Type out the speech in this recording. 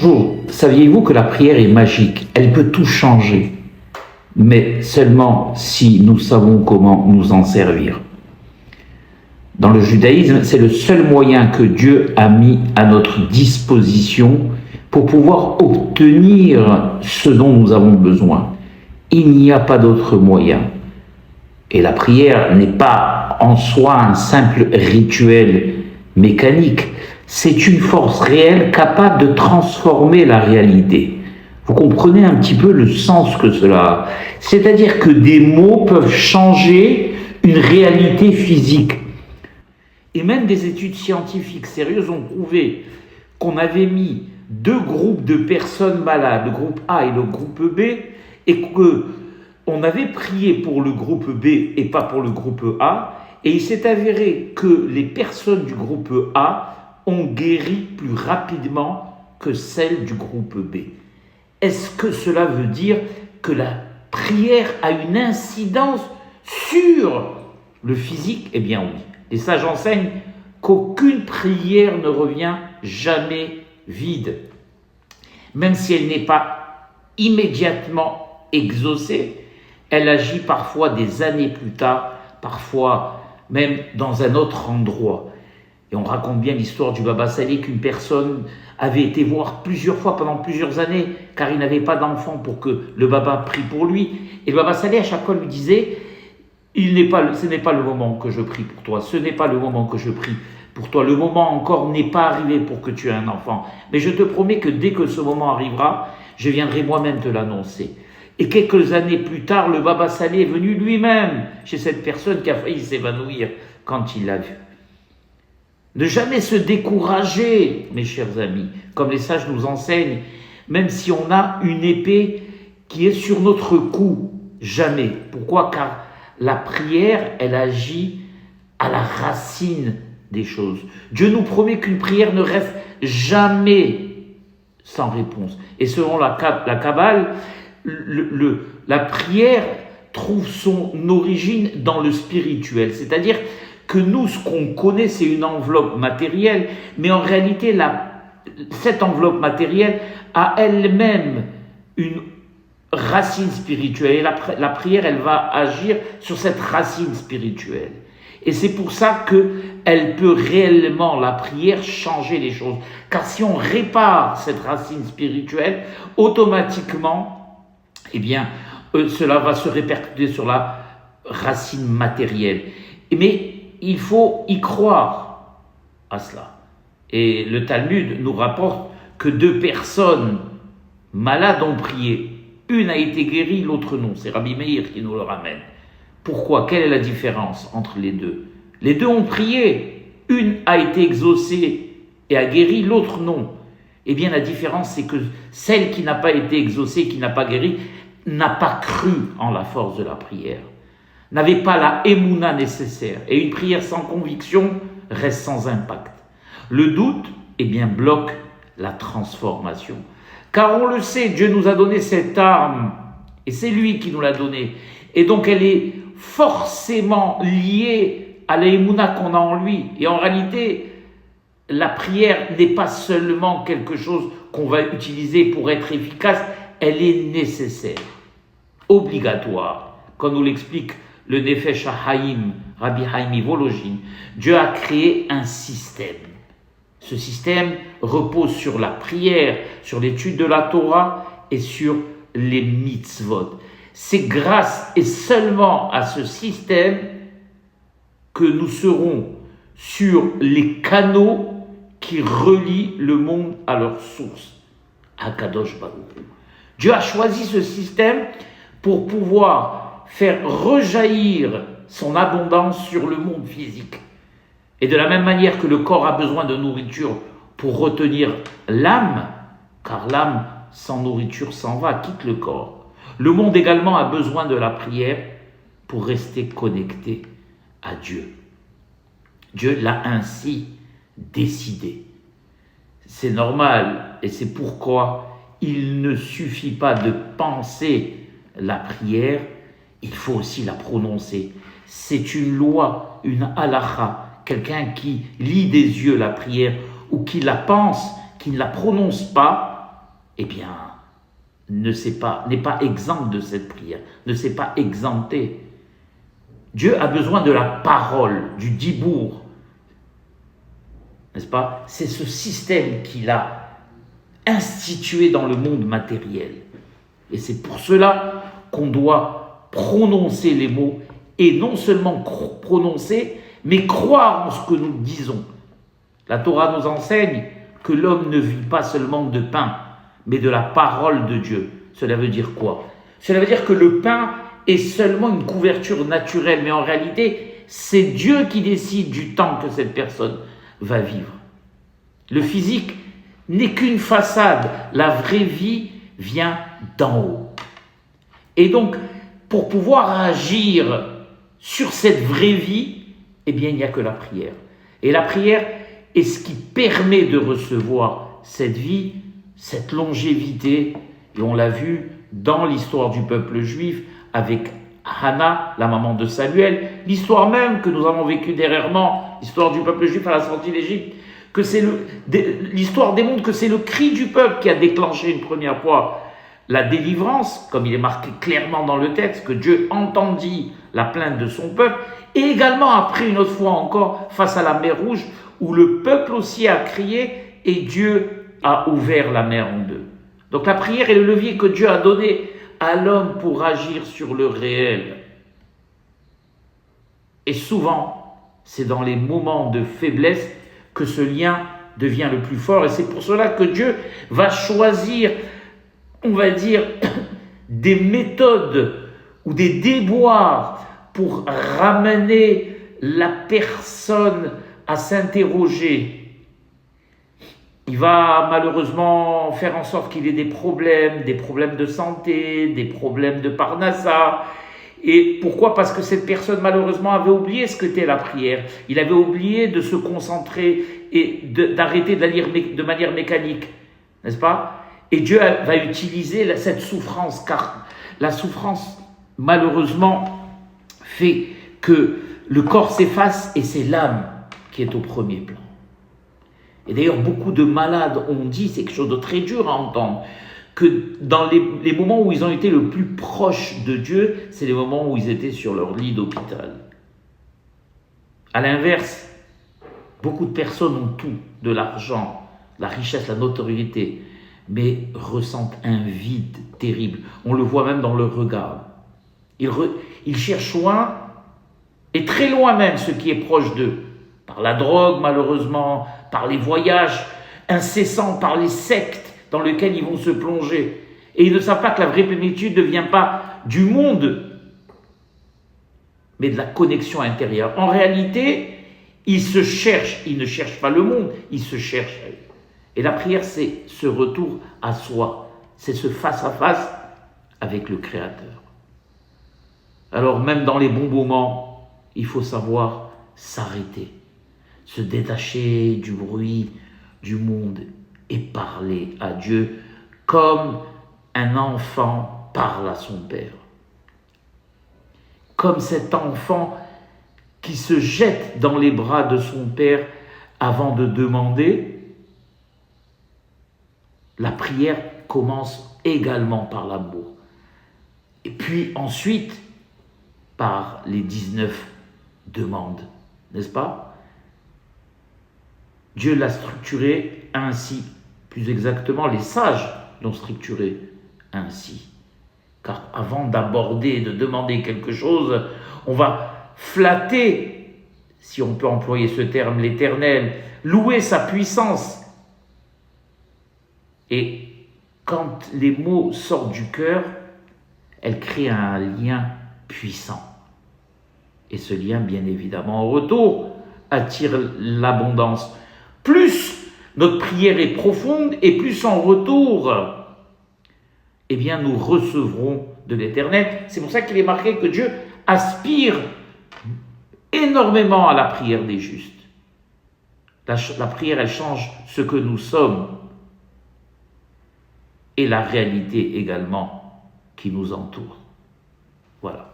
Bonjour, saviez-vous que la prière est magique? Elle peut tout changer, mais seulement si nous savons comment nous en servir. Dans le judaïsme, c'est le seul moyen que Dieu a mis à notre disposition pour pouvoir obtenir ce dont nous avons besoin. Il n'y a pas d'autre moyen. Et la prière n'est pas en soi un simple rituel mécanique. C'est une force réelle capable de transformer la réalité. Vous comprenez un petit peu le sens que cela a. C'est-à-dire que des mots peuvent changer une réalité physique. Et même des études scientifiques sérieuses ont prouvé qu'on avait mis deux groupes de personnes malades, le groupe A et le groupe B, et qu'on avait prié pour le groupe B et pas pour le groupe A, et il s'est avéré que les personnes du groupe A ont guéri plus rapidement que celles du groupe B. Est-ce que cela veut dire que la prière a une incidence sur le physique? Eh bien oui. Les sages enseignent qu'aucune prière ne revient jamais vide. Même si elle n'est pas immédiatement exaucée, elle agit parfois des années plus tard, parfois même dans un autre endroit. Et on raconte bien l'histoire du Baba Saleh qu'une personne avait été voir plusieurs fois pendant plusieurs années car il n'avait pas d'enfant pour que le Baba prie pour lui. Et le Baba Saleh à chaque fois lui disait « ce n'est pas le moment que je prie pour toi, ce n'est pas le moment que je prie pour toi, le moment encore n'est pas arrivé pour que tu aies un enfant. Mais je te promets que dès que ce moment arrivera, je viendrai moi-même te l'annoncer. » Et quelques années plus tard, le Baba Saleh est venu lui-même chez cette personne qui a failli s'évanouir quand il l'a vu. Ne jamais se décourager, mes chers amis, comme les sages nous enseignent, même si on a une épée qui est sur notre cou, jamais. Pourquoi? Car la prière, elle agit à la racine des choses. Dieu nous promet qu'une prière ne reste jamais sans réponse. Et selon la Kabbale, la prière trouve son origine dans le spirituel, c'est-à-dire que nous, ce qu'on connaît, c'est une enveloppe matérielle, mais en réalité, cette enveloppe matérielle a elle-même une racine spirituelle. Et la prière, elle va agir sur cette racine spirituelle. Et c'est pour ça qu'elle peut réellement, la prière, changer les choses. Car si on répare cette racine spirituelle, automatiquement, eh bien, cela va se répercuter sur la racine matérielle. Mais il faut y croire à cela. Et le Talmud nous rapporte que deux personnes malades ont prié. Une a été guérie, l'autre non. C'est Rabbi Meir qui nous le ramène. Pourquoi? Quelle est la différence entre les deux? Les deux ont prié. Une a été exaucée et a guéri, l'autre non. Eh bien, la différence, c'est que celle qui n'a pas été exaucée, qui n'a pas guéri, n'a pas cru en la force de la prière, n'avait pas la émouna nécessaire. Et une prière sans conviction reste sans impact. Le doute, eh bien, bloque la transformation. Car on le sait, Dieu nous a donné cette arme, et c'est lui qui nous l'a donnée. Et donc elle est forcément liée à la émouna qu'on a en lui. Et en réalité, la prière n'est pas seulement quelque chose qu'on va utiliser pour être efficace, elle est nécessaire, obligatoire, comme nous l'explique le Nefesh HaHaim, Rabbi Haïm Volojin. Dieu a créé un système. Ce système repose sur la prière, sur l'étude de la Torah et sur les mitzvot. C'est grâce et seulement à ce système que nous serons sur les canaux qui relient le monde à leur source, à Kadosh Baruch Hu. Dieu a choisi ce système pour pouvoir faire rejaillir son abondance sur le monde physique. Et de la même manière que le corps a besoin de nourriture pour retenir l'âme, car l'âme sans nourriture s'en va, quitte le corps. Le monde également a besoin de la prière pour rester connecté à Dieu. Dieu l'a ainsi décidé. C'est normal et c'est pourquoi il ne suffit pas de penser la prière, il faut aussi la prononcer. C'est une loi, une halakha. Quelqu'un qui lit des yeux la prière ou qui la pense, qui ne la prononce pas, eh bien, n'est pas exempt de cette prière, ne s'est pas exempté. Dieu a besoin de la parole, du dibour, n'est-ce pas? C'est ce système qu'il a institué dans le monde matériel. Et c'est pour cela qu'on doit prononcer les mots, et non seulement prononcer, mais croire en ce que nous disons. La Torah nous enseigne que l'homme ne vit pas seulement de pain, mais de la parole de Dieu. Cela veut dire quoi? Cela veut dire que le pain est seulement une couverture naturelle, mais en réalité, c'est Dieu qui décide du temps que cette personne va vivre. Le physique n'est qu'une façade, la vraie vie vient d'en haut. Et donc, pour pouvoir agir sur cette vraie vie, eh bien, il n'y a que la prière. Et la prière est ce qui permet de recevoir cette vie, cette longévité, et on l'a vu dans l'histoire du peuple juif avec Hannah, la maman de Samuel, l'histoire même que nous avons vécue dernièrement, l'histoire du peuple juif à la sortie d'Égypte, que l'histoire démontre que c'est le cri du peuple qui a déclenché une première fois la délivrance, comme il est marqué clairement dans le texte, que Dieu entendit la plainte de son peuple, et également après une autre fois encore face à la mer Rouge, où le peuple aussi a crié et Dieu a ouvert la mer en deux. Donc la prière est le levier que Dieu a donné à l'homme pour agir sur le réel. Et souvent, c'est dans les moments de faiblesse que ce lien devient le plus fort. Et c'est pour cela que Dieu va choisir, on va dire, des méthodes ou des déboires pour ramener la personne à s'interroger. Il va malheureusement faire en sorte qu'il ait des problèmes de santé, des problèmes de parnassa. Et pourquoi? Parce que cette personne malheureusement avait oublié ce qu'était la prière. Il avait oublié de se concentrer et d'arrêter de la lire de manière mécanique, n'est-ce pas? Et Dieu va utiliser cette souffrance, car la souffrance malheureusement fait que le corps s'efface et c'est l'âme qui est au premier plan. Et d'ailleurs, beaucoup de malades ont dit, c'est quelque chose de très dur à entendre, que dans les moments où ils ont été le plus proches de Dieu, c'est les moments où ils étaient sur leur lit d'hôpital. À l'inverse, beaucoup de personnes ont tout, de l'argent, la richesse, la notoriété, mais ressentent un vide terrible. On le voit même dans leur regard. Ils cherchent loin, et très loin même, ce qui est proche d'eux. Par la drogue, malheureusement, par les voyages incessants, par les sectes dans lesquels ils vont se plonger. Et ils ne savent pas que la vraie plénitude ne vient pas du monde, mais de la connexion intérieure. En réalité, ils se cherchent, ils ne cherchent pas le monde, ils se cherchent. Et la prière, c'est ce retour à soi, c'est ce face-à-face avec le Créateur. Alors même dans les bons moments, il faut savoir s'arrêter, se détacher du bruit du monde et parler à Dieu comme un enfant parle à son père. Comme cet enfant qui se jette dans les bras de son père avant de demander. La prière commence également par l'amour. Et puis ensuite, par les 19 demandes, n'est-ce pas? Dieu l'a structuré ainsi, plus exactement, les sages l'ont structuré ainsi. Car avant d'aborder et de demander quelque chose, on va flatter, si on peut employer ce terme, l'Éternel, louer sa puissance. Et quand les mots sortent du cœur, elles créent un lien puissant. Et ce lien, bien évidemment, en retour, attire l'abondance. Plus notre prière est profonde et plus en retour, eh bien, nous recevrons de l'Éternel. C'est pour ça qu'il est marqué que Dieu aspire énormément à la prière des justes. La prière, elle change ce que nous sommes et la réalité également qui nous entoure. Voilà.